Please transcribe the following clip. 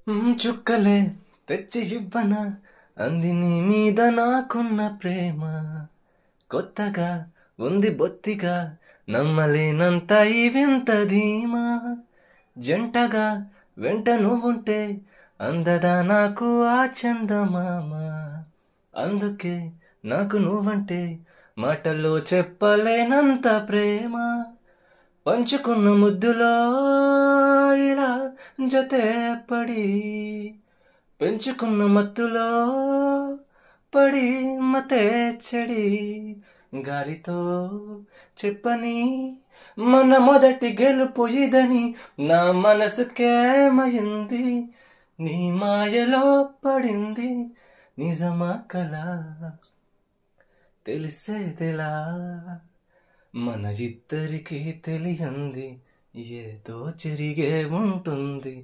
చుక్కలే తెచ్చి ఇవ్వన అంది నీ మీద నాకున్న ప్రేమ కొత్తగా ఉంది బొత్తిగా నమ్మలేనంత ఈ వింత ధీమా జంటగా వెంట నువ్వుంటే అందదా నాకు ఆ చందమామ అందుకే నాకు నువ్వంటే మాటల్లో చెప్పలేనంత ప్రేమ పంచుకున్న ముద్దులో ఇలా జతే పడి పెంచుకున్న మత్తులో పడి మతే చెడి గాలితో చెప్పని మన మొదటి గెలుపు ఇదని నా మనసుకేమైంది నీ మాయలో పడింది నిజమా కల తెలిసేదిలా మన ఇద్దరికి తెలియంది ఏదో జరిగే ఉంటుంది